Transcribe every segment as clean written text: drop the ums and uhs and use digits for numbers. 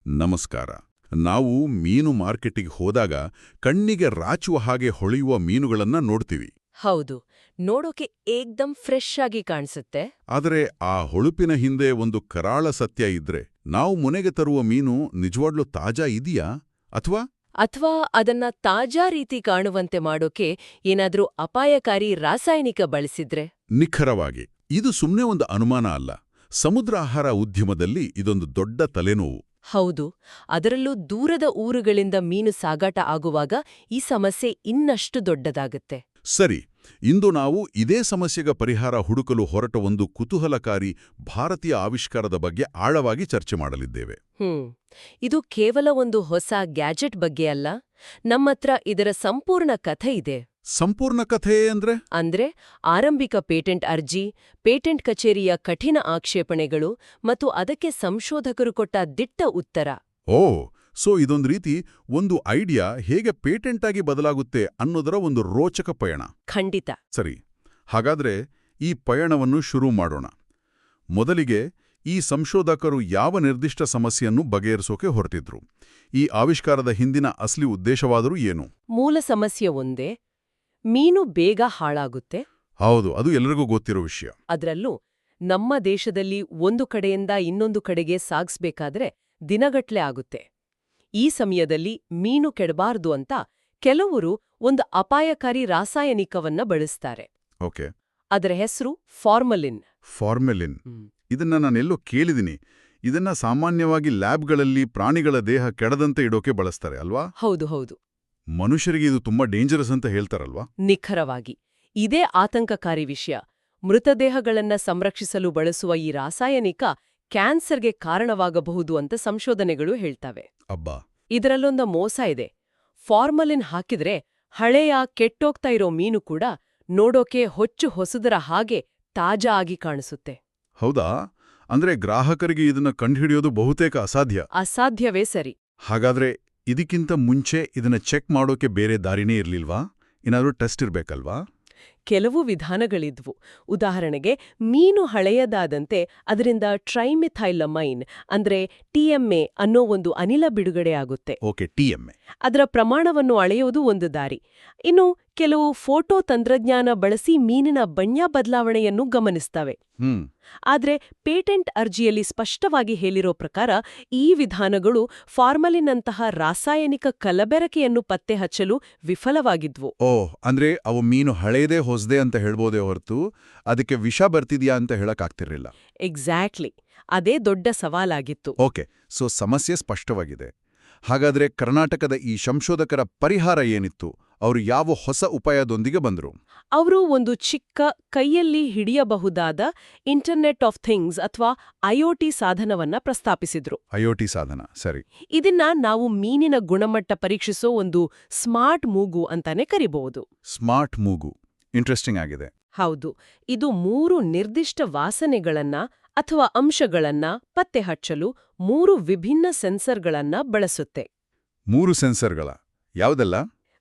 ನಮಸ್ಕಾರ. ನಾವು ಮೀನು ಮಾರ್ಕೆಟಿಗೆ ಹೋದಾಗ ಕಣ್ಣಿಗೆ ರಾಚುವ ಹಾಗೆ ಹೊಳೆಯುವ ಮೀನುಗಳನ್ನ ನೋಡ್ತೀವಿ. ಹೌದು, ನೋಡೋಕೆ ಏಕ್ದಮ್ ಫ್ರೆಶ್ ಆಗಿ ಕಾಣಿಸುತ್ತೆ. ಆದರೆ ಆ ಹೊಳುಪಿನ ಹಿಂದೆ ಒಂದು ಕರಾಳ ಸತ್ಯ ಇದ್ರೆ, ನಾವು ಮನೆಗೆ ತರುವ ಮೀನು ನಿಜವಾಗ್ಲೂ ತಾಜಾ ಇದೆಯಾ ಅಥವಾ ಅದನ್ನ ತಾಜಾ ರೀತಿ ಕಾಣುವಂತೆ ಮಾಡೋಕೆ ಏನಾದ್ರೂ ಅಪಾಯಕಾರಿ ರಾಸಾಯನಿಕ ಬಳಸಿದ್ರೆ? ನಿಖರವಾಗಿ. ಇದು ಸುಮ್ಮನೆ ಒಂದು ಅನುಮಾನ ಅಲ್ಲ. ಸಮುದ್ರ ಆಹಾರ ಉದ್ಯಮದಲ್ಲಿ ಇದೊಂದು ದೊಡ್ಡ ತಲೆನೋವು. ಹೌದು, ಅದರಲ್ಲೂ ದೂರದ ಊರುಗಳಿಂದ ಮೀನು ಸಾಗಾಟ ಆಗುವಾಗ ಈ ಸಮಸ್ಯೆ ಇನ್ನಷ್ಟು ದೊಡ್ಡದಾಗುತ್ತೆ. ಸರಿ, ಇಂದು ನಾವು ಇದೇ ಸಮಸ್ಯೆಗೆ ಪರಿಹಾರ ಹುಡುಕಲು ಹೊರಟ ಒಂದು ಕುತೂಹಲಕಾರಿ ಭಾರತೀಯ ಆವಿಷ್ಕಾರದ ಬಗ್ಗೆ ಆಳವಾಗಿ ಚರ್ಚೆ ಮಾಡಲಿದ್ದೇವೆ. ಇದು ಕೇವಲ ಒಂದು ಹೊಸ ಗ್ಯಾಜೆಟ್ ಬಗ್ಗೆ ಅಲ್ಲ, ನಮ್ಮತ್ರ ಇದರ ಸಂಪೂರ್ಣ ಕಥೆ ಇದೆ. ಸಂಪೂರ್ಣ ಕಥೆ ಅಂದ್ರೆ ಆರಂಭಿಕ ಪೇಟೆಂಟ್ ಅರ್ಜಿ, ಪೇಟೆಂಟ್ ಕಚೇರಿಯ ಕಠಿಣ ಆಕ್ಷೇಪಣೆಗಳು ಮತ್ತು ಅದಕ್ಕೆ ಸಂಶೋಧಕರು ಕೊಟ್ಟ ದಿಟ್ಟ ಉತ್ತರ. ಸೊ ಇದೊಂದು ರೀತಿ ಒಂದು ಐಡಿಯಾ ಹೇಗೆ ಪೇಟೆಂಟ್ ಆಗಿ ಬದಲಾಗುತ್ತೆ ಅನ್ನೋದರ ಒಂದು ರೋಚಕ ಪಯಣ. ಖಂಡಿತ. ಸರಿ, ಹಾಗಾದ್ರೆ ಈ ಪಯಣವನ್ನು ಶುರು ಮಾಡೋಣ. ಮೊದಲಿಗೆ ಈ ಸಂಶೋಧಕರು ಯಾವ ನಿರ್ದಿಷ್ಟ ಸಮಸ್ಯೆಯನ್ನು ಬಗೆಹರಿಸೋಕೆ ಹೊರಟಿದ್ರು? ಈ ಆವಿಷ್ಕಾರದ ಹಿಂದಿನ ಅಸಲಿ ಉದ್ದೇಶವಾದರೂ ಏನು? ಮೂಲ ಸಮಸ್ಯೆ ಒಂದೇ, ಮೀನು ಬೇಗ ಹಾಳಾಗುತ್ತೆ. ಹೌದು, ಅದು ಎಲ್ಲರಿಗೂ ಗೊತ್ತಿರೋ ವಿಷಯ. ಅದರಲ್ಲೂ ನಮ್ಮ ದೇಶದಲ್ಲಿ ಒಂದು ಕಡೆಯಿಂದ ಇನ್ನೊಂದು ಕಡೆಗೆ ಸಾಗಿಸ್ಬೇಕಾದ್ರೆ ದಿನಗಟ್ಲೆ ಆಗುತ್ತೆ. ಈ ಸಮಯದಲ್ಲಿ ಮೀನು ಕೆಡಬಾರ್ದು ಅಂತ ಕೆಲವರು ಒಂದು ಅಪಾಯಕಾರಿ ರಾಸಾಯನಿಕವನ್ನ ಬಳಸ್ತಾರೆ. ಓಕೆ. ಅದರ ಹೆಸರು ಫಾರ್ಮಲಿನ್. ಫಾರ್ಮಲಿನ್, ಇದನ್ನ ನಾನೆಲ್ಲೋ ಕೇಳಿದಿನಿ. ಇದನ್ನ ಸಾಮಾನ್ಯವಾಗಿ ಲ್ಯಾಬ್ಗಳಲ್ಲಿ ಪ್ರಾಣಿಗಳ ದೇಹ ಕೆಡದಂತೆ ಇಡೋಕೆ ಬಳಸ್ತಾರೆ ಅಲ್ವಾ? ಹೌದು. ಮನುಷ್ಯರಿಗೆ ಇದು ತುಂಬಾ ಡೇಂಜರಸ್ ಅಂತ ಹೇಳ್ತಾರಲ್ವಾ? ನಿಖರವಾಗಿ. ಇದೇ ಆತಂಕಕಾರಿ ವಿಷಯ. ಮೃತದೇಹಗಳನ್ನ ಸಂರಕ್ಷಿಸಲು ಬಳಸುವ ಈ ರಾಸಾಯನಿಕ ಕ್ಯಾನ್ಸರ್ಗೆ ಕಾರಣವಾಗಬಹುದು ಅಂತ ಸಂಶೋಧನೆಗಳು ಹೇಳ್ತವೆ. ಅಬ್ಬಾ. ಇದರಲ್ಲೊಂದು ಮೋಸ ಇದೆ. ಫಾರ್ಮಲಿನ್ ಹಾಕಿದ್ರೆ ಹಳೆಯ ಕೆಟ್ಟೋಗ್ತಾ ಇರೋ ಮೀನು ಕೂಡ ನೋಡೋಕೆ ಹೊಸದರ ಹಾಗೆ ತಾಜಾ ಆಗಿ ಕಾಣಿಸುತ್ತೆ. ಹೌದಾ? ಅಂದ್ರೆ ಗ್ರಾಹಕರಿಗೆ ಇದನ್ನ ಕಂಡುಹಿಡಿಯೋದು ಬಹುತೇಕ ಅಸಾಧ್ಯವೇ ಸರಿ. ಹಾಗಾದ್ರೆ ಇದಕ್ಕಿಂತ ಮುಂಚೆ ಇದನ್ನ ಚೆಕ್ ಮಾಡೋಕೆ ಬೇರೆ ದಾರಿನೇ ಇರ್ಲಿಲ್ವಾ? ಏನಾದ್ರೂ ಟೆಸ್ಟ್ ಇರ್ಬೇಕಲ್ವಾ? ಕೆಲವು ವಿಧಾನಗಳಿದ್ವು. ಉದಾಹರಣೆಗೆ, ಮೀನು ಹಳೆಯದಾದಂತೆ ಅದರಿಂದ ಟ್ರೈಮಿಥೈಲಮೈನ್ ಅಂದ್ರೆ TMA ಅನ್ನೋ ಒಂದು ಅನಿಲ ಬಿಡುಗಡೆಯಾಗುತ್ತೆ. Okay, TMA. ಅದರ ಪ್ರಮಾಣವನ್ನು ಅಳೆಯೋದು ಒಂದು ದಾರಿ. ಇನ್ನು ಕೆಲವು ಫೋಟೋ ತಂತ್ರಜ್ಞಾನ ಬಳಸಿ ಮೀನಿನ ಬಣ್ಣ ಬದಲಾವಣೆಯನ್ನು ಗಮನಿಸ್ತವೆ. ಆದ್ರೆ ಪೇಟೆಂಟ್ ಅರ್ಜಿಯಲ್ಲಿ ಸ್ಪಷ್ಟವಾಗಿ ಹೇಳಿರೋ ಪ್ರಕಾರ ಈ ವಿಧಾನಗಳು ಫಾರ್ಮಲಿನ್ನಂತಹ ರಾಸಾಯನಿಕ ಕಲಬೆರಕೆಯನ್ನು ಪತ್ತೆ ಹಚ್ಚಲು ವಿಫಲವಾಗಿದ್ವು. ಅಂದ್ರೆ ಅವು ಮೀನು ಹಳೇದೇ ಹೊಸದೇ ಅಂತ ಹೇಳ್ಬೋದೇ ಹೊರತು ಅದಕ್ಕೆ ವಿಷ ಬರ್ತಿದ್ಯಾ ಅಂತ ಹೇಳಕ್ಕಾಗ್ತಿರ್ಲಿಲ್ಲ. ಎಕ್ಸಾಕ್ಟ್ಲಿ. ಅದೇ ದೊಡ್ಡ ಸವಾಲಾಗಿತ್ತು. ಓಕೆ, ಸೊ ಸಮಸ್ಯೆ ಸ್ಪಷ್ಟವಾಗಿದೆ. ಹಾಗಾದ್ರೆ ಕರ್ನಾಟಕದ ಈ ಸಂಶೋಧಕರ ಪರಿಹಾರ ಏನಿತ್ತು? ಅವರು ಯಾವ ಹೊಸ ಉಪಾಯದೊಂದಿಗೆ ಬಂದ್ರು? ಅವರು ಒಂದು ಚಿಕ್ಕ, ಕೈಯಲ್ಲಿ ಹಿಡಿಯಬಹುದಾದ ಇಂಟರ್ನೆಟ್ ಆಫ್ ಥಿಂಗ್ಸ್ ಅಥವಾ IoT ಸಾಧನವನ್ನ ಪ್ರಸ್ತಾಪಿಸಿದ್ರು. IoT ಸಾಧನ, ಸರಿ. ಇದನ್ನ ನಾವು ಮೀನಿನ ಗುಣಮಟ್ಟ ಪರೀಕ್ಷಿಸೋ ಒಂದು ಸ್ಮಾರ್ಟ್ ಮೂಗು ಅಂತಾನೆ ಕರಿಬಹುದು. ಸ್ಮಾರ್ಟ್ ಮೂಗು, ಇಂಟ್ರೆಸ್ಟಿಂಗ್ ಆಗಿದೆ. ಹೌದು. ಇದು 3 ನಿರ್ದಿಷ್ಟ ವಾಸನೆಗಳನ್ನ ಅಥವಾ ಅಂಶಗಳನ್ನ ಪತ್ತೆ ಹಚ್ಚಲು 3 ವಿಭಿನ್ನ ಸೆನ್ಸರ್ಗಳನ್ನ ಬಳಸುತ್ತೆ. 3 ಸೆನ್ಸರ್ಗಳ ಯಾವುದೆಲ್ಲ?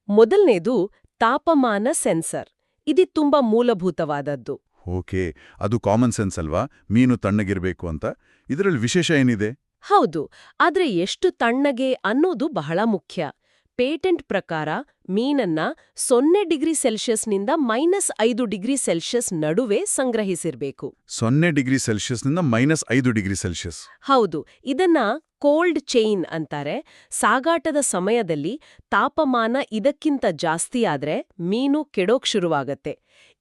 ಮೊದಲನೇದು ತಾಪಮಾನ ಸೆನ್ಸರ್. ಇದು ತುಂಬಾ ಮೂಲಭೂತವಾದದ್ದು. ಓಕೆ, ಅದು ಕಾಮನ್ ಸೆನ್ಸ್ ಅಲ್ವಾ, ಮೀನು ತಣ್ಣಗಿರ್ಬೇಕು ಅಂತ. ಇದರಲ್ಲಿ ವಿಶೇಷ ಏನಿದೆ? ಹೌದು, ಆದ್ರೆ ಎಷ್ಟು ತಣ್ಣಗೆ ಅನ್ನೋದು ಬಹಳ ಮುಖ್ಯ. ಪೇಟೆಂಟ್ ಪ್ರಕಾರ ಮೀನನ್ನ 0 ಡಿಗ್ರಿ ಸೆಲ್ಸಿಯಸ್ನಿಂದ -5 ಡಿಗ್ರಿ ಸೆಲ್ಸಿಯಸ್ ನಡುವೆ ಸಂಗ್ರಹಿಸಿರ್ಬೇಕು. 0 ಡಿಗ್ರಿ ಸೆಲ್ಸಿಯಸ್ನಿಂದ -5 ಡಿಗ್ರಿ ಸೆಲ್ಸಿಯಸ್. ಹೌದು, ಇದನ್ನ ಕೋಲ್ಡ್ ಚೈನ್ ಅಂತಾರೆ. ಸಾಗಾಟದ ಸಮಯದಲ್ಲಿ ತಾಪಮಾನ ಇದಕ್ಕಿಂತ ಜಾಸ್ತಿಯಾದ್ರೆ ಮೀನು ಕೆಡೋಕ್ ಶುರುವಾಗತ್ತೆ.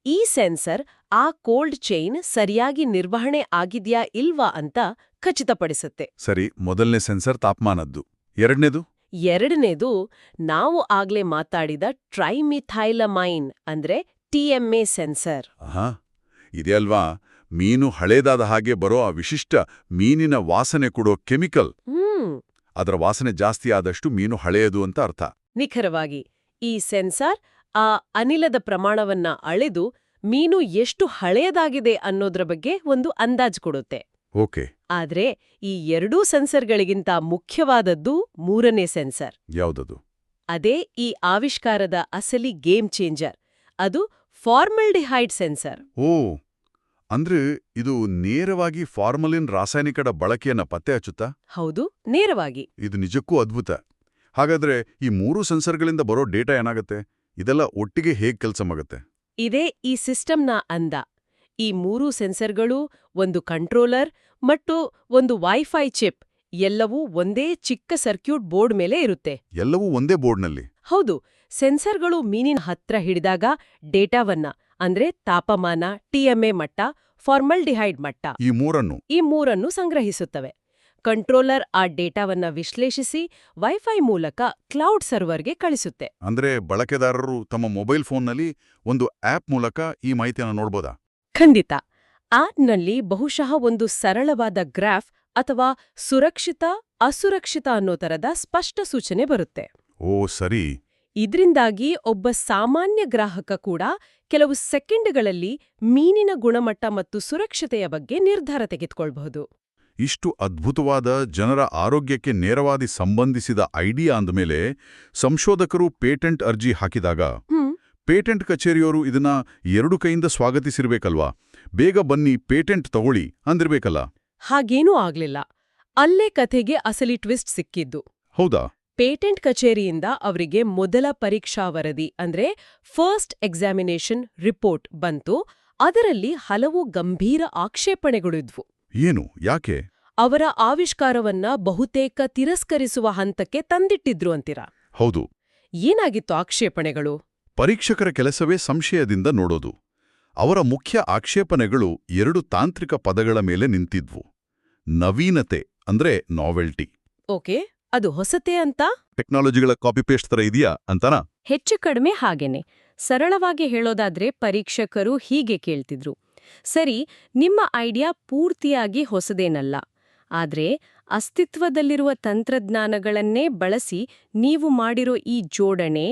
ಈ ಸೆನ್ಸರ್ ಆ ಕೋಲ್ಡ್ ಚೈನ್ ಸರಿಯಾಗಿ ನಿರ್ವಹಣೆ ಆಗಿದ್ಯಾ ಇಲ್ವಾ ಅಂತ ಖಚಿತಪಡಿಸುತ್ತೆ. ಸರಿ, ಮೊದಲನೇ ಸೆನ್ಸರ್ ತಾಪಮಾನದ್ದು. ಎರಡನೇದು ನಾವು ಆಗ್ಲೇ ಮಾತಾಡಿದ ಟ್ರೈಮಿಥೈಲಮೈನ್ ಅಂದ್ರೆ TMA ಸೆನ್ಸರ್. ಇದೆಯಲ್ವಾ, ಮೀನು ಹಳೇದಾದ ಹಾಗೆ ಬರೋ ಆ ವಿಶಿಷ್ಟ ಮೀನಿನ ವಾಸನೆ ಕೊಡೋ ಕೆಮಿಕಲ್. ಅದರ ವಾಸನೆ ಜಾಸ್ತಿ ಆದಷ್ಟು ಮೀನು ಹಳೆಯದು ಅಂತ ಅರ್ಥ. ನಿಖರವಾಗಿ. ಈ ಸೆನ್ಸಾರ್ ಆ ಅನಿಲದ ಪ್ರಮಾಣವನ್ನ ಅಳೆದು ಮೀನು ಎಷ್ಟು ಹಳೆಯದಾಗಿದೆ ಅನ್ನೋದ್ರ ಬಗ್ಗೆ ಒಂದು ಅಂದಾಜು ಕೊಡುತ್ತೆ. ಓಕೆ. ಆದ್ರೆ ಈ 2 ಸೆನ್ಸರ್ಗಳಿಗಿಂತ ಮುಖ್ಯವಾದದ್ದು 3ನೇ ಸೆನ್ಸರ್. ಯಾವುದದು? ಅದೇ ಈ ಆವಿಷ್ಕಾರದ ಅಸಲಿ ಗೇಮ್ ಚೇಂಜರ್. ಅದು ಫಾರ್ಮಲ್ಡಿಹೈಡ್ ಸೆನ್ಸರ್. ಅಂದ್ರೆ ಇದು ನೇರವಾಗಿ ಫಾರ್ಮಲಿನ್ ರಾಸಾಯನಿಕದ ಬಳಕೆಯನ್ನ ಪತ್ತೆ ಹಚ್ಚುತ್ತಾ? ಹೌದು, ನೇರವಾಗಿ. ಇದು ನಿಜಕ್ಕೂ ಅದ್ಭುತ. ಹಾಗಾದ್ರೆ ಈ 3 ಸೆನ್ಸರ್ಗಳಿಂದ ಬರೋ ಡೇಟಾ ಏನಾಗತ್ತೆ? ಇದೆಲ್ಲ ಒಟ್ಟಿಗೆ ಹೇಗ್ ಕೆಲಸವಾಗತ್ತೆ? ಇದೇ ಈ ಸಿಸ್ಟಮ್ನ ಅಂದ. ಈ 3 ಸೆನ್ಸರ್ಗಳು, ಒಂದು ಕಂಟ್ರೋಲರ್ ಮತ್ತು ಒಂದು ವೈಫೈ ಚಿಪ್ ಎಲ್ಲವೂ ಒಂದೇ ಚಿಕ್ಕ ಸರ್ಕ್ಯೂಟ್ ಬೋರ್ಡ್ ಮೇಲೆ ಇರುತ್ತೆ. ಎಲ್ಲವೂ ಒಂದೇ ಬೋರ್ಡ್ನಲ್ಲಿ? ಹೌದು, ಸೆನ್ಸರ್ಗಳು ಮೀನಿನ ಹತ್ರ ಹಿಡಿದಾಗ ಡೇಟಾವನ್ನ ಅಂದ್ರೆ ತಾಪಮಾನ, ಟಿಎಂಎ ಮಟ್ಟ, ಫಾರ್ಮಲ್ಡಿಹೈಡ್ ಮಟ್ಟ ಈ ಮೂರನ್ನು ಸಂಗ್ರಹಿಸುತ್ತವೆ. ಕಂಟ್ರೋಲರ್ ಆ ಡೇಟಾವನ್ನ ವಿಶ್ಲೇಷಿಸಿ ವೈಫೈ ಮೂಲಕ ಕ್ಲೌಡ್ ಸರ್ವರ್ಗೆ ಕಳಿಸುತ್ತೆ. ಅಂದ್ರೆ ಬಳಕೆದಾರರು ತಮ್ಮ ಮೊಬೈಲ್ ಫೋನ್ನಲ್ಲಿ ಒಂದು ಆಪ್ ಮೂಲಕ ಈ ಮಾಹಿತಿಯನ್ನು ನೋಡ್ಬೋದಾ? ಖಂಡಿತ. ಆಪ್ನಲ್ಲಿ ಬಹುಶಃ ಒಂದು ಸರಳವಾದ ಗ್ರಾಫ್ ಅಥವಾ ಸುರಕ್ಷಿತ, ಅಸುರಕ್ಷಿತ ಅನ್ನೋ ತರದ ಸ್ಪಷ್ಟ ಸೂಚನೆ ಬರುತ್ತೆ. ಓ ಸರಿ. ಇದ್ರಿಂದಾಗಿ ಒಬ್ಬ ಸಾಮಾನ್ಯ ಗ್ರಾಹಕ ಕೂಡ ಕೆಲವು ಸೆಕೆಂಡ್ಗಳಲ್ಲಿ ಮೀನಿನ ಗುಣಮಟ್ಟ ಮತ್ತು ಸುರಕ್ಷತೆಯ ಬಗ್ಗೆ ನಿರ್ಧಾರ ತೆಗೆದುಕೊಳ್ಬಹುದು. ಇಷ್ಟು ಅದ್ಭುತವಾದ ಜನರ ಆರೋಗ್ಯಕ್ಕೆ ನೇರವಾಗಿ ಸಂಬಂಧಿಸಿದ ಐಡಿಯಾ ಅಂದಮೇಲೆ ಸಂಶೋಧಕರು ಪೇಟೆಂಟ್ ಅರ್ಜಿ ಹಾಕಿದಾಗ ಪೇಟೆಂಟ್ ಕಚೇರಿಯವರು ಇದನ್ನ 2 ಕೈಯಿಂದ ಸ್ವಾಗತಿಸಿರ್ಬೇಕಲ್ವಾ? ಬೇಗ ಬನ್ನಿ ಪೇಟೆಂಟ್ ತಗೊಳ್ಳಿ ಅಂದಿರ್ಬೇಕಲ್ಲ? ಹಾಗೇನೂ ಆಗ್ಲಿಲ್ಲ. ಅಲ್ಲೇ ಕಥೆಗೆ ಅಸಲಿ ಟ್ವಿಸ್ಟ್ ಸಿಕ್ಕಿದ್ದು. ಹೌದಾ? ಪೇಟೆಂಟ್ ಕಚೇರಿಯಿಂದ ಅವರಿಗೆ ಮೊದಲ ಪರೀಕ್ಷಾ ವರದಿ ಅಂದ್ರೆ ಫಸ್ಟ್ ಎಕ್ಸಾಮಿನೇಷನ್ ರಿಪೋರ್ಟ್ ಬಂತು. ಅದರಲ್ಲಿ ಹಲವು ಗಂಭೀರ ಆಕ್ಷೇಪಣೆಗಳಿದ್ವು. ಏನು? ಯಾಕೆ? ಅವರ ಆವಿಷ್ಕಾರವನ್ನ ಬಹುತೇಕ ತಿರಸ್ಕರಿಸುವ ಹಂತಕ್ಕೆ ತಂದಿಟ್ಟಿದ್ರು ಅಂತೀರಾ? ಹೌದು. ಏನಾಗಿತ್ತು ಆಕ್ಷೇಪಣೆಗಳು? ಪರೀಕ್ಷಕರ ಕೆಲಸವೇ ಸಂಶಯದಿಂದ ನೋಡೋದು. ಅವರ ಮುಖ್ಯ ಆಕ್ಷೇಪಣೆಗಳು 2 ತಾಂತ್ರಿಕ ಪದಗಳ ಮೇಲೆ ನಿಂತಿದ್ವು. ನವೀನತೆ ಅಂದ್ರೆ ನಾವೆಲ್ಟಿ. ಓಕೆ, ಅದು ಹೊಸತೆ ಅಂತ? ಟೆಕ್ನಾಲಜಿಗಳ ಕಾಪಿ ಪೇಸ್ಟ್ ತರ ಇದೆಯಾ ಅಂತನಾ? ಹೆಚ್ಚು ಕಡಿಮೆ ಹಾಗೇನೆ. ಸರಳವಾಗಿ ಹೇಳೋದಾದ್ರೆ ಪರೀಕ್ಷಕರು ಹೀಗೆ ಕೇಳ್ತಿದ್ರು. ಸರಿ, ನಿಮ್ಮ ಐಡಿಯಾ ಪೂರ್ತಿಯಾಗಿ ಹೊಸದೇನಲ್ಲ. ಆದ್ರೆ ಅಸ್ತಿತ್ವದಲ್ಲಿರುವ ತಂತ್ರಜ್ಞಾನಗಳನ್ನೇ ಬಳಸಿ ನೀವು ಮಾಡಿರೋ ಈ ಜೋಡಣೆ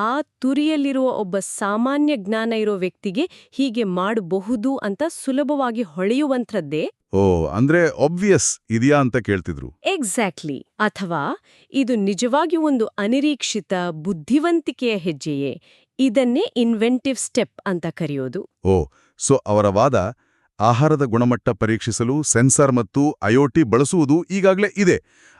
ಆ ತುರಿಯಲ್ಲಿರುವ ಒಬ್ಬ ಸಾಮಾನ್ಯ ಜ್ಞಾನ ಇರೋ ವ್ಯಕ್ತಿಗೆ ಹೀಗೆ ಮಾಡಬಹುದು ಅಂತ ಸುಲಭವಾಗಿ ಹೊಳೆಯುವಂಥದ್ದೇ? ಓ, ಅಂದ್ರೆ ಆಬ್ವಿಯಸ್ ಇದೆಯಾ ಅಂತ ಕೇಳ್ತಿದ್ರು. ಎಕ್ಸಾಕ್ಟ್ಲಿ. ಅಥವಾ ಇದು ನಿಜವಾಗಿ ಒಂದು ಅನಿರೀಕ್ಷಿತ ಬುದ್ಧಿವಂತಿಕೆಯ ಹೆಜ್ಜೆಯೇ? ಇದನ್ನೇ ಇನ್ವೆಂಟಿವ್ ಸ್ಟೆಪ್ ಅಂತ ಕರೆಯೋದು. ಓ, ಸೊ ಅವರ ವಾದ ಆಹಾರದ ಗುಣಮಟ್ಟ ಪರೀಕ್ಷಿಸಲು ಸೆನ್ಸಾರ್ ಮತ್ತು ಐಒಟಿ ಬಳಸುವುದು ಈಗಾಗಲೇ ಇದೆ.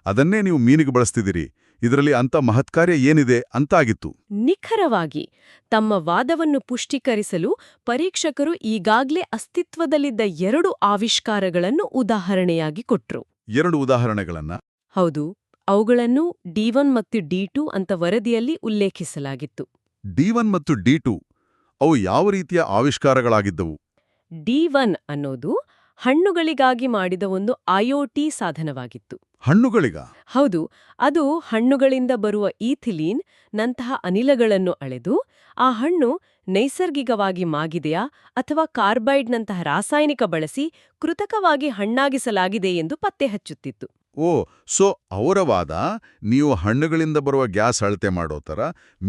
ಅದನ್ನೇ ನೀವು ಮೀನಿಗೆ ಬಳಸ್ತಿದ್ದೀರಿ. ಇದರಲ್ಲಿ ಅಂತ ಮಹತ್ಕಾರ್ಯ ಏನಿದೆ ಅಂತಾಗಿತ್ತು. ನಿಖರವಾಗಿ. ತಮ್ಮ ವಾದವನ್ನು ಪುಷ್ಟೀಕರಿಸಲು ಪರೀಕ್ಷಕರು ಈಗಾಗ್ಲೇ ಅಸ್ತಿತ್ವದಲ್ಲಿದ್ದ 2 ಆವಿಷ್ಕಾರಗಳನ್ನು ಉದಾಹರಣೆಯಾಗಿ ಕೊಟ್ರು. 2 ಉದಾಹರಣೆಗಳನ್ನ? ಹೌದು. ಅವುಗಳನ್ನು D1 ಮತ್ತು D2 ಅಂತ ವರದಿಯಲ್ಲಿ ಉಲ್ಲೇಖಿಸಲಾಗಿತ್ತು. D1 ಮತ್ತು D2 ಅವು ಯಾವ ರೀತಿಯ ಆವಿಷ್ಕಾರಗಳಾಗಿದ್ದವು? D1 ಅನ್ನೋದು ಹಣ್ಣುಗಳಿಗಾಗಿ ಮಾಡಿದ ಒಂದು ಐಒಟಿ ಸಾಧನವಾಗಿತ್ತು. ಹಣ್ಣುಗಳಿಗ? ಹೌದು. ಅದು ಹಣ್ಣುಗಳಿಂದ ಬರುವ ಈಥಿಲೀನ್ ನಂತಹ ಅನಿಲಗಳನ್ನು ಅಳೆದು ಆ ಹಣ್ಣು ನೈಸರ್ಗಿಕವಾಗಿ ಮಾಗಿದೆಯಾ ಅಥವಾ ಕಾರ್ಬೈಡ್ನಂತಹ ರಾಸಾಯನಿಕ ಬಳಸಿ ಕೃತಕವಾಗಿ ಹಣ್ಣಾಗಿಸಲಾಗಿದೆ ಎಂದು ಪತ್ತೆ ಹಚ್ಚುತ್ತಿತ್ತು. ಓ, ಸೊ ಅವರ ವಾದ ನೀವು ಹಣ್ಣುಗಳಿಂದ ಬರುವ ಗ್ಯಾಸ್ ಅಳತೆ ಮಾಡೋ ಥರ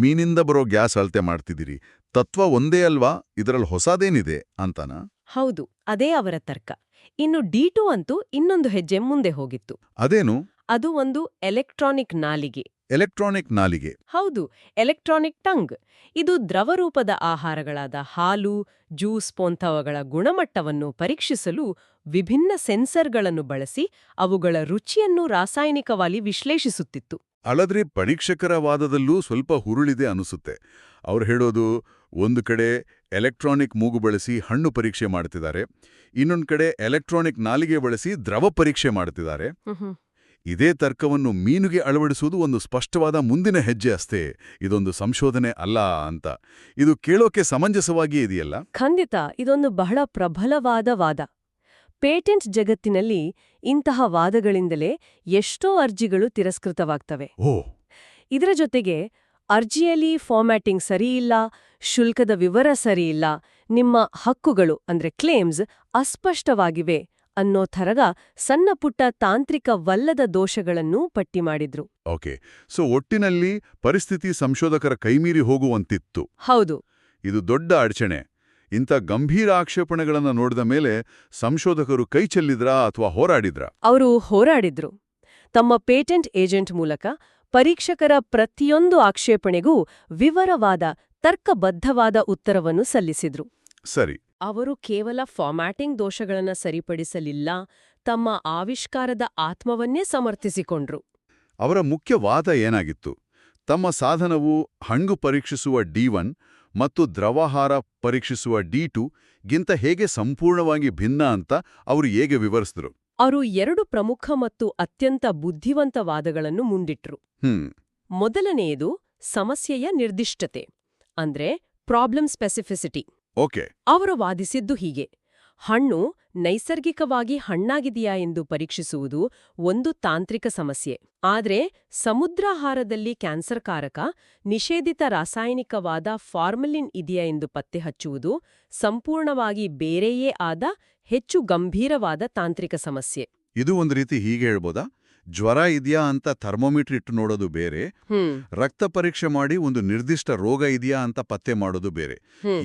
ಮೀನಿಂದ ಬರೋ ಗ್ಯಾಸ್ ಅಳತೆ ಮಾಡ್ತಿದ್ದೀರಿ. ತತ್ವ ಒಂದೇ ಅಲ್ವಾ, ಇದರಲ್ಲಿ ಹೊಸದೇನಿದೆ ಅಂತನಾ? ಹೌದು, ಅದೇ ಅವರ ತರ್ಕ. ಇನ್ನು D2 ಅಂತೂ ಇನ್ನೊಂದು ಹೆಜ್ಜೆ ಮುಂದೆ ಹೋಗಿತ್ತು. ಅದೇನು? ಅದು ಒಂದು ಎಲೆಕ್ಟ್ರಾನಿಕ್ ನಾಲಿಗೆ. ಎಲೆಕ್ಟ್ರಾನಿಕ್ ನಾಲಿಗೆ? ಹೌದು, ಎಲೆಕ್ಟ್ರಾನಿಕ್ ಟಂಗ್. ಇದು ದ್ರವರೂಪದ ಆಹಾರಗಳಾದ ಹಾಲು, ಜ್ಯೂಸ್ ಪೋಂಥವಗಳ ಗುಣಮಟ್ಟವನ್ನು ಪರೀಕ್ಷಿಸಲು ವಿಭಿನ್ನ ಸೆನ್ಸರ್ಗಳನ್ನು ಬಳಸಿ ಅವುಗಳ ರುಚಿಯನ್ನು ರಾಸಾಯನಿಕವಾಗಿ ವಿಶ್ಲೇಷಿಸುತ್ತಿತ್ತು. ಅಳದ್ರೆ ಪರೀಕ್ಷಕರ ವಾದದಲ್ಲೂ ಸ್ವಲ್ಪ ಹುರುಳಿದೆ ಅನಿಸುತ್ತೆ. ಅವ್ರು ಹೇಳೋದು, ಒಂದು ಕಡೆ ಎಲೆಕ್ಟ್ರಾನಿಕ್ ಮೂಗು ಬಳಸಿ ಹಣ್ಣು ಪರೀಕ್ಷೆ ಮಾಡ್ತಿದ್ದಾರೆ, ಇನ್ನೊಂದು ಕಡೆ ಎಲೆಕ್ಟ್ರಾನಿಕ್ ನಾಲಿಗೆ ಬಳಸಿ ದ್ರವ ಪರೀಕ್ಷೆ ಮಾಡ್ತಿದ್ದಾರೆ. ಇದೇ ತರ್ಕವನ್ನು ಮೀನುಗೆ ಅಳವಡಿಸುವುದು ಒಂದು ಸ್ಪಷ್ಟವಾದ ಮುಂದಿನ ಹೆಜ್ಜೆ ಅಷ್ಟೇ, ಇದೊಂದು ಸಂಶೋಧನೆ ಅಲ್ಲ ಅಂತ. ಇದು ಕೇಳೋಕೆ ಸಮಂಜಸವಾಗಿ ಇದೆಯಲ್ಲ? ಖಂಡಿತ, ಇದೊಂದು ಬಹಳ ಪ್ರಬಲವಾದ ವಾದ. ಪೇಟೆಂಟ್ ಜಗತ್ತಿನಲ್ಲಿ ಇಂತಹ ವಾದಗಳಿಂದಲೇ ಎಷ್ಟೋ ಅರ್ಜಿಗಳು ತಿರಸ್ಕೃತವಾಗ್ತವೆ. ಇದರ ಜೊತೆಗೆ ಅರ್ಜಿಯಲ್ಲಿ ಫಾರ್ಮ್ಯಾಟಿಂಗ್ ಸರಿಯಿಲ್ಲ, ಶುಲ್ಕದ ವಿವರ ಸರಿಯಿಲ್ಲ, ನಿಮ್ಮ ಹಕ್ಕುಗಳು ಅಂದ್ರೆ ಕ್ಲೇಮ್ಸ್ ಅಸ್ಪಷ್ಟವಾಗಿವೆ ಅನ್ನೋ ಥರದ ಸಣ್ಣಪುಟ್ಟ ತಾಂತ್ರಿಕವಲ್ಲದ ದೋಷಗಳನ್ನೂ ಪಟ್ಟಿ ಮಾಡಿದ್ರು. ಓಕೆ, ಸೊ ಒಟ್ಟಿನಲ್ಲಿ ಪರಿಸ್ಥಿತಿ ಸಂಶೋಧಕರ ಕೈಮೀರಿ ಹೋಗುವಂತಿತ್ತು. ಹೌದು. ಇದು ದೊಡ್ಡ ಅಡಚಣೆ. ಇಂಥ ಗಂಭೀರ ಆಕ್ಷೇಪಣೆಗಳನ್ನು ನೋಡಿದ ಮೇಲೆ ಸಂಶೋಧಕರು ಕೈ ಚೆಲ್ಲಿದ್ರಾ ಅಥವಾ ಹೋರಾಡಿದ್ರಾ? ಅವರು ಹೋರಾಡಿದ್ರು. ತಮ್ಮ ಪೇಟೆಂಟ್ ಏಜೆಂಟ್ ಮೂಲಕ ಪರೀಕ್ಷಕರ ಪ್ರತಿಯೊಂದು ಆಕ್ಷೇಪಣೆಗೂ ವಿವರವಾದ, ತರ್ಕಬದ್ಧವಾದ ಉತ್ತರವನ್ನು ಸಲ್ಲಿಸಿದ್ರು. ಸರಿ. ಅವರು ಕೇವಲ ಫಾರ್ಮ್ಯಾಟಿಂಗ್ ದೋಷಗಳನ್ನ ಸರಿಪಡಿಸಲಿಲ್ಲ, ತಮ್ಮ ಆವಿಷ್ಕಾರದ ಆತ್ಮವನ್ನೇ ಸಮರ್ಥಿಸಿಕೊಂಡ್ರು. ಅವರ ಮುಖ್ಯ ವಾದ ಏನಾಗಿತ್ತು? ತಮ್ಮ ಸಾಧನವು ಹಣ್ಣು ಪರೀಕ್ಷಿಸುವ D1 ಮತ್ತು ದ್ರವಾಹಾರ ಪರೀಕ್ಷಿಸುವ D2 ಗಿಂತ ಹೇಗೆ ಸಂಪೂರ್ಣವಾಗಿ ಭಿನ್ನ ಅಂತ ಅವರು ಹೇಗೆ ವಿವರಿಸಿದ್ರು? ಅವರು 2 ಪ್ರಮುಖ ಮತ್ತು ಅತ್ಯಂತ ಬುದ್ಧಿವಂತ ವಾದಗಳನ್ನು ಮುಂದಿಟ್ರು. ಮೊದಲನೆಯದು ಸಮಸ್ಯೆಯ ನಿರ್ದಿಷ್ಟತೆ, ಅಂದ್ರೆ ಪ್ರಾಬ್ಲಮ್ ಸ್ಪೆಸಿಫಿಸಿಟಿ. ಓಕೆ. ಅವರು ವಾದಿಸಿದ್ದು ಹೀಗೆ: ಹಣ್ಣು ನೈಸರ್ಗಿಕವಾಗಿ ಹಣ್ಣಾಗಿದೆಯಾ ಎಂದು ಪರೀಕ್ಷಿಸುವುದು ಒಂದು ತಾಂತ್ರಿಕ ಸಮಸ್ಯೆ. ಆದ್ರೆ ಸಮುದ್ರಾಹಾರದಲ್ಲಿ ಕ್ಯಾನ್ಸರ್ಕಾರಕ, ನಿಷೇಧಿತ ರಾಸಾಯನಿಕವಾದ ಫಾರ್ಮಲಿನ್ ಇದೆಯಾ ಎಂದು ಪತ್ತೆ ಹಚ್ಚುವುದು ಸಂಪೂರ್ಣವಾಗಿ ಬೇರೆಯೇ ಆದ ಹೆಚ್ಚು ಗಂಭೀರವಾದ ತಾಂತ್ರಿಕ ಸಮಸ್ಯೆ. ಇದು ಒಂದು ರೀತಿ ಹೀಗೆ ಹೇಳ್ಬೋದಾ? ಜ್ವರ ಇದೆಯಾ ಅಂತ ಥರ್ಮೋಮೀಟರ್ ಇಟ್ಟು ನೋಡೋದು ಬೇರೆ, ರಕ್ತ ಪರೀಕ್ಷೆ ಮಾಡಿ ಒಂದು ನಿರ್ದಿಷ್ಟ ರೋಗ ಇದೆಯಾ ಅಂತ ಪತ್ತೆ ಮಾಡೋದು ಬೇರೆ.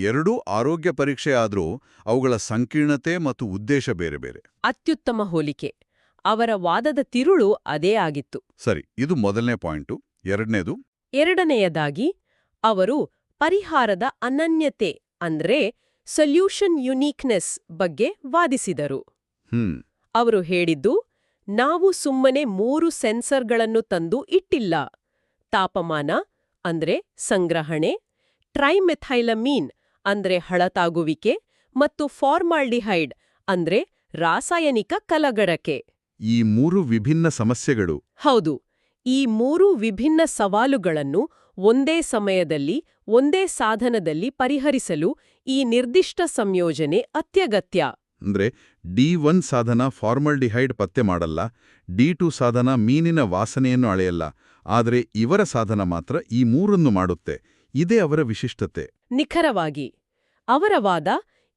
ಎರಡೂ ಆರೋಗ್ಯ ಪರೀಕ್ಷೆ ಆದ್ರೂ ಅವುಗಳ ಸಂಕೀರ್ಣತೆ ಮತ್ತು ಉದ್ದೇಶ ಬೇರೆ ಬೇರೆ. ಅತ್ಯುತ್ತಮ ಹೋಲಿಕೆ. ಅವರ ವಾದದ ತಿರುಳು ಅದೇ ಆಗಿತ್ತು. ಸರಿ, ಇದು ಮೊದಲನೇ ಪಾಯಿಂಟು. ಎರಡನೆಯದಾಗಿ ಅವರು ಪರಿಹಾರದ ಅನನ್ಯತೆ ಅಂದ್ರೆ ಸೊಲ್ಯೂಷನ್ ಯುನೀಕ್ನೆಸ್ ಬಗ್ಗೆ ವಾದಿಸಿದರು. ಅವರು ಹೇಳಿದ್ದು, ನಾವು ಸುಮ್ಮನೆ 3 ಸೆನ್ಸರ್ಗಳನ್ನು ತಂದು ಇಟ್ಟಿಲ್ಲ. ತಾಪಮಾನ ಅಂದ್ರೆ ಸಂಗ್ರಹಣೆ, ಟ್ರೈಮೆಥೈಲಮೀನ್ ಅಂದ್ರೆ ಹಳತಾಗುವಿಕೆ, ಮತ್ತು ಫಾರ್ಮಾಲ್ಡಿಹೈಡ್ ಅಂದ್ರೆ ರಾಸಾಯನಿಕ ಕಲಗಡಕೆ. ಈ 3 ವಿಭಿನ್ನ ಸಮಸ್ಯೆಗಳು. ಹೌದು, ಈ 3 ವಿಭಿನ್ನ ಸವಾಲುಗಳನ್ನು ಒಂದೇ ಸಮಯದಲ್ಲಿ ಒಂದೇ ಸಾಧನದಲ್ಲಿ ಪರಿಹರಿಸಲು ಈ ನಿರ್ದಿಷ್ಟ ಸಂಯೋಜನೆ ಅತ್ಯಗತ್ಯ. ಅಂದ್ರೆ D1 ಸಾಧನ ಫಾರ್ಮಲ್ಡಿಹೈಡ್ ಪತ್ತೆ ಮಾಡಲ್ಲ, D2 ಸಾಧನ ಮೀನಿನ ವಾಸನೆಯನ್ನು ಅಳೆಯಲ್ಲ, ಆದರೆ ಇವರ ಸಾಧನ ಮಾತ್ರ ಈ 3 ಮಾಡುತ್ತೆ. ಇದೇ ಅವರ ವಿಶಿಷ್ಟತೆ. ನಿಖರವಾಗಿ ಅವರ ವಾದ,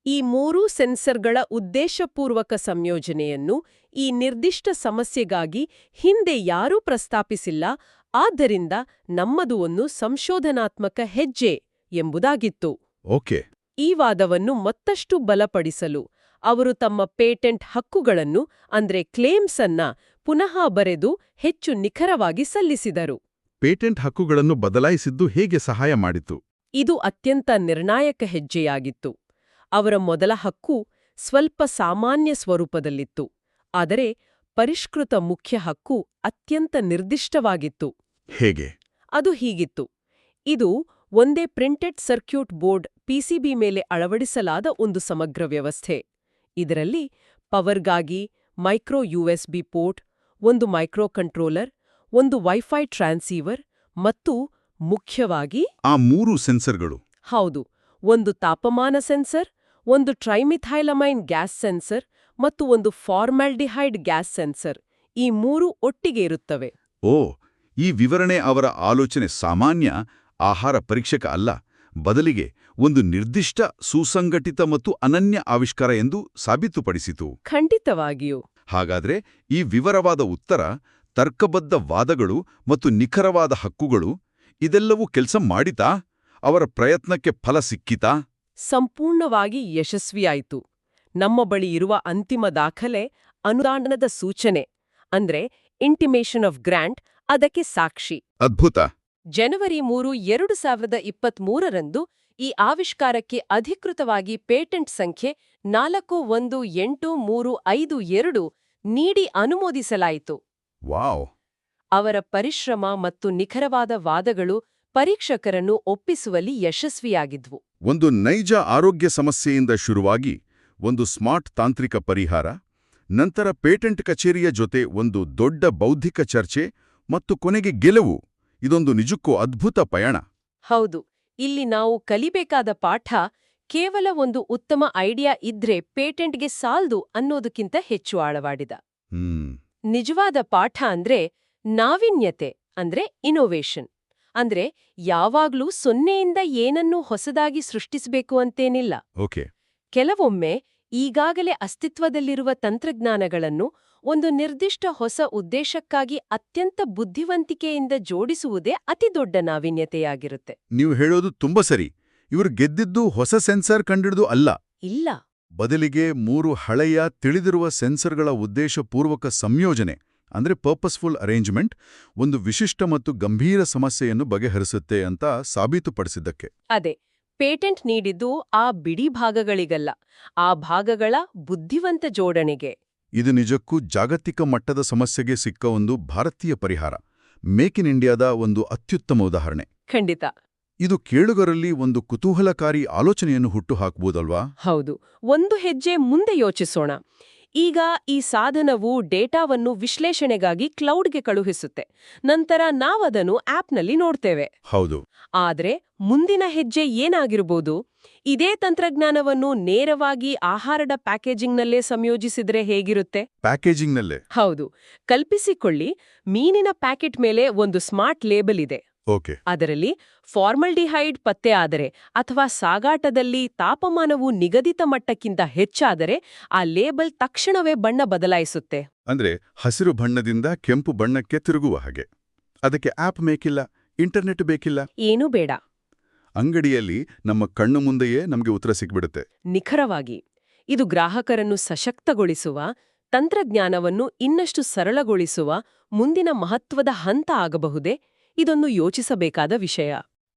ಈ 3 ಸೆನ್ಸರ್ಗಳ ಉದ್ದೇಶಪೂರ್ವಕ ಸಂಯೋಜನೆಯನ್ನು ಈ ನಿರ್ದಿಷ್ಟ ಸಮಸ್ಯೆಗಾಗಿ ಹಿಂದೆ ಯಾರೂ ಪ್ರಸ್ತಾಪಿಸಿಲ್ಲ, ಆದ್ದರಿಂದ ನಮ್ಮದು ಒಂದು ಸಂಶೋಧನಾತ್ಮಕ ಹೆಜ್ಜೆ ಎಂಬುದಾಗಿತ್ತು. ಓಕೆ. ಈ ವಾದವನ್ನು ಮತ್ತಷ್ಟು ಬಲಪಡಿಸಲು ಅವರು ತಮ್ಮ ಪೇಟೆಂಟ್ ಹಕ್ಕುಗಳನ್ನು ಅಂದ್ರೆ ಕ್ಲೇಮ್ಸ್ ಅನ್ನ ಪುನಃ ಬರೆದು ಹೆಚ್ಚು ನಿಖರವಾಗಿ ಸಲ್ಲಿಸಿದರು. ಪೇಟೆಂಟ್ ಹಕ್ಕುಗಳನ್ನು ಬದಲಾಯಿಸಿದ್ದು ಹೇಗೆ ಸಹಾಯ ಮಾಡಿತು? ಇದು ಅತ್ಯಂತ ನಿರ್ಣಾಯಕ ಹೆಜ್ಜೆಯಾಗಿತ್ತು. ಅವರ ಮೊದಲ ಹಕ್ಕು ಸ್ವಲ್ಪ ಸಾಮಾನ್ಯ ಸ್ವರೂಪದಲ್ಲಿತ್ತು, ಆದರೆ ಪರಿಷ್ಕೃತ ಮುಖ್ಯ ಹಕ್ಕು ಅತ್ಯಂತ ನಿರ್ದಿಷ್ಟವಾಗಿತ್ತು. ಹೇಗೆ? ಅದು ಹೀಗಿತ್ತು: ಇದು ಒಂದೇ ಪ್ರಿಂಟೆಡ್ ಸರ್ಕ್ಯೂಟ್ ಬೋರ್ಡ್ PCB ಮೇಲೆ ಅಳವಡಿಸಲಾದ ಒಂದು ಸಮಗ್ರ ವ್ಯವಸ್ಥೆ. ಇದರಲ್ಲಿ ಪವರ್ಗಾಗಿ ಮೈಕ್ರೋ USB ಪೋರ್ಟ್, ಒಂದು ಮೈಕ್ರೋ ಕಂಟ್ರೋಲರ್, ಒಂದು ವೈಫೈ ಟ್ರಾನ್ಸೀವರ್ ಮತ್ತು ಮುಖ್ಯವಾಗಿ ಆ 3 ಸೆನ್ಸರ್ಗಳು. ಹೌದು, ಒಂದು ತಾಪಮಾನ ಸೆನ್ಸರ್, ಒಂದು ಟ್ರೈಮಿಥೈಲಮೈನ್ ಗ್ಯಾಸ್ ಸೆನ್ಸರ್ ಮತ್ತು ಒಂದು ಫಾರ್ಮಾಲ್ಡಿಹೈಡ್ ಗ್ಯಾಸ್ ಸೆನ್ಸರ್. ಈ 3 ಒಟ್ಟಿಗೆ ಇರುತ್ತವೆ. ಓ, ಈ ವಿವರಣೆ ಅವರ ಆಲೋಚನೆ ಸಾಮಾನ್ಯ ಆಹಾರ ಪರೀಕ್ಷಕ ಅಲ್ಲ, ಬದಲಿಗೆ ಒಂದು ನಿರ್ದಿಷ್ಟ ಸುಸಂಘಟಿತ ಮತ್ತು ಅನನ್ಯ ಆವಿಷ್ಕಾರ ಎಂದು ಸಾಬೀತುಪಡಿಸಿತು. ಖಂಡಿತವಾಗಿಯೂ. ಹಾಗಾದ್ರೆ ಈ ವಿವರವಾದ ಉತ್ತರ, ತರ್ಕಬದ್ಧ ವಾದಗಳು ಮತ್ತು ನಿಖರವಾದ ಹಕ್ಕುಗಳು ಇದೆಲ್ಲವೂ ಕೆಲಸ ಮಾಡಿತಾ? ಅವರ ಪ್ರಯತ್ನಕ್ಕೆ ಫಲ ಸಿಕ್ಕಿತಾ? ಸಂಪೂರ್ಣವಾಗಿ ಯಶಸ್ವಿಯಾಯಿತು. ನಮ್ಮ ಬಳಿ ಇರುವ ಅಂತಿಮ ದಾಖಲೆ ಅನುದಾನದ ಸೂಚನೆ, ಅಂದ್ರೆ ಇಂಟಿಮೇಷನ್ ಆಫ್ ಗ್ರಾಂಟ್, ಅದಕ್ಕೆ ಸಾಕ್ಷಿ. ಅದ್ಭುತ. ಜನವರಿ 3, 2023ರಂದು ಈ ಆವಿಷ್ಕಾರಕ್ಕೆ ಅಧಿಕೃತವಾಗಿ ಪೇಟೆಂಟ್ ಸಂಖ್ಯೆ 418352 ನೀಡಿ ಅನುಮೋದಿಸಲಾಯಿತು. ವಾವ್! ಅವರ ಪರಿಶ್ರಮ ಮತ್ತು ನಿಖರವಾದ ವಾದಗಳು ಪರೀಕ್ಷಕರನ್ನು ಒಪ್ಪಿಸುವಲ್ಲಿ ಯಶಸ್ವಿಯಾಗಿದ್ವು. ಒಂದು ನೈಜ ಆರೋಗ್ಯ ಸಮಸ್ಯೆಯಿಂದ ಶುರುವಾಗಿ ಒಂದು ಸ್ಮಾರ್ಟ್ ತಾಂತ್ರಿಕ ಪರಿಹಾರ, ನಂತರ ಪೇಟೆಂಟ್ ಕಚೇರಿಯ ಜೊತೆ ಒಂದು ದೊಡ್ಡ ಬೌದ್ಧಿಕ ಚರ್ಚೆ ಮತ್ತು ಕೊನೆಗೆ ಗೆಲುವು. ಇದೊಂದು ನಿಜಕ್ಕೂ ಅದ್ಭುತ ಪಯಣ. ಹೌದು, ಇಲ್ಲಿ ನಾವು ಕಲಿಬೇಕಾದ ಪಾಠ ಕೇವಲ ಒಂದು ಉತ್ತಮ ಐಡಿಯಾ ಇದ್ರೆ ಪೇಟೆಂಟ್ಗೆ ಸಾಲ್ದು ಅನ್ನೋದಕ್ಕಿಂತ ಹೆಚ್ಚು ಆಳವಾಡಿದ. ನಿಜವಾದ ಪಾಠ ಅಂದ್ರೆ ನಾವೀನ್ಯತೆ, ಅಂದ್ರೆ ಇನೋವೇಷನ್. ಅಂದ್ರೆ ಯಾವಾಗ್ಲೂ ಸೊನ್ನೆಯಿಂದ ಏನನ್ನೂ ಹೊಸದಾಗಿ ಸೃಷ್ಟಿಸಬೇಕು ಅಂತೇನಿಲ್ಲ. ಓಕೆ. ಕೆಲವೊಮ್ಮೆ ಈಗಾಗಲೇ ಅಸ್ತಿತ್ವದಲ್ಲಿರುವ ತಂತ್ರಜ್ಞಾನಗಳನ್ನು ಒಂದು ನಿರ್ದಿಷ್ಟ ಹೊಸ ಉದ್ದೇಶಕ್ಕಾಗಿ ಅತ್ಯಂತ ಬುದ್ಧಿವಂತಿಕೆಯಿಂದ ಜೋಡಿಸುವುದೇ ಅತಿದೊಡ್ಡ ನಾವೀನ್ಯತೆಯಾಗಿರುತ್ತೆ. ನೀವು ಹೇಳೋದು ತುಂಬಾ ಸರಿ. ಇವರು ಗೆದ್ದಿದ್ದು ಹೊಸ ಸೆನ್ಸರ್ ಕಂಡಿಡಿದು ಅಲ್ಲ. ಇಲ್ಲ, ಬದಲಿಗೆ 3 ಹಳೆಯ ತಿಳಿದಿರುವ ಸೆನ್ಸರ್ಗಳ ಉದ್ದೇಶಪೂರ್ವಕ ಸಂಯೋಜನೆ, ಅಂದ್ರೆ ಪರ್ಪಸ್ಫುಲ್ ಅರೇಂಜ್ಮೆಂಟ್, ಒಂದು ವಿಶಿಷ್ಟ ಮತ್ತು ಗಂಭೀರ ಸಮಸ್ಯೆಯನ್ನು ಬಗೆಹರಿಸುತ್ತೆ ಅಂತ ಸಾಬೀತುಪಡಿಸಿದ್ದಕ್ಕೆ. ಅದೇ ಪೇಟೆಂಟ್ ನೀಡಿದ್ದು ಆ ಬಿಡಿ ಭಾಗಗಳಿಗಲ್ಲ, ಆ ಭಾಗಗಳ ಬುದ್ಧಿವಂತ ಜೋಡಣೆಗೆ. ಇದು ನಿಜಕ್ಕೂ ಜಾಗತಿಕ ಮಟ್ಟದ ಸಮಸ್ಯೆಗೆ ಸಿಕ್ಕ ಒಂದು ಭಾರತೀಯ ಪರಿಹಾರ. ಮೇಕ್ ಇನ್ ಇಂಡಿಯಾದ ಒಂದು ಅತ್ಯುತ್ತಮ ಉದಾಹರಣೆ. ಖಂಡಿತ. ಇದು ಕೇಳುಗರಲ್ಲಿ ಒಂದು ಕುತೂಹಲಕಾರಿ ಆಲೋಚನೆಯನ್ನು ಹುಟ್ಟುಹಾಕಬಹುದಲ್ವಾ? ಹೌದು. ಒಂದು ಹೆಜ್ಜೆ ಮುಂದೆ ಯೋಚಿಸೋಣ. ಈಗ ಈ ಸಾಧನವು ಡೇಟಾವನ್ನು ವಿಶ್ಲೇಷಣೆಗಾಗಿ ಕ್ಲೌಡ್ಗೆ ಕಳುಹಿಸುತ್ತೆ. ನಂತರ ನಾವದನ್ನು ಆಪ್ನಲ್ಲಿ ನೋಡ್ತೇವೆ. ಹೌದು. ಆದ್ರೆ ಮುಂದಿನ ಹೆಜ್ಜೆ ಏನಾಗಿರ್ಬೋದು? ಇದೇ ತಂತ್ರಜ್ಞಾನವನ್ನು ನೇರವಾಗಿ ಆಹಾರದ ಪ್ಯಾಕೇಜಿಂಗ್ನಲ್ಲೇ ಸಂಯೋಜಿಸಿದ್ರೆ ಹೇಗಿರುತ್ತೆ? ಪ್ಯಾಕೇಜಿಂಗ್ನಲ್ಲೇ? ಹೌದು. ಕಲ್ಪಿಸಿಕೊಳ್ಳಿ, ಮೀನಿನ ಪ್ಯಾಕೆಟ್ ಮೇಲೆ ಒಂದು ಸ್ಮಾರ್ಟ್ ಲೇಬಲ್ ಇದೆ. ಓಕೆ. ಅದರಲ್ಲಿ ಫಾರ್ಮಲ್ಡಿಹೈಡ್ ಪತ್ತೆ ಆದರೆ ಅಥವಾ ಸಾಗಾಟದಲ್ಲಿ ತಾಪಮಾನವು ನಿಗದಿತ ಮಟ್ಟಕ್ಕಿಂತ ಹೆಚ್ಚಾದರೆ ಆ ಲೇಬಲ್ ತಕ್ಷಣವೇ ಬಣ್ಣ ಬದಲಾಯಿಸುತ್ತೆ. ಅಂದ್ರೆ ಹಸಿರು ಬಣ್ಣದಿಂದ ಕೆಂಪು ಬಣ್ಣಕ್ಕೆ ತಿರುಗುವ ಹಾಗೆ. ಅದಕ್ಕೆ ಆಪ್ ಬೇಕಿಲ್ಲ, ಇಂಟರ್ನೆಟ್ ಬೇಕಿಲ್ಲ, ಏನೂ ಬೇಡ. ಅಂಗಡಿಯಲ್ಲಿ ನಮ್ಮ ಕಣ್ಣು ಮುಂದೆಯೇ ನಮಗೆ ಉತ್ತರ ಸಿಕ್ಬಿಡುತ್ತೆ. ನಿಖರವಾಗಿ. ಇದು ಗ್ರಾಹಕರನ್ನು ಸಶಕ್ತಗೊಳಿಸುವ, ತಂತ್ರಜ್ಞಾನವನ್ನು ಇನ್ನಷ್ಟು ಸರಳಗೊಳಿಸುವ ಮುಂದಿನ ಮಹತ್ವದ ಹಂತ ಆಗಬಹುದೇ? ಇದೊಂದು ಯೋಚಿಸಬೇಕಾದ ವಿಷಯ.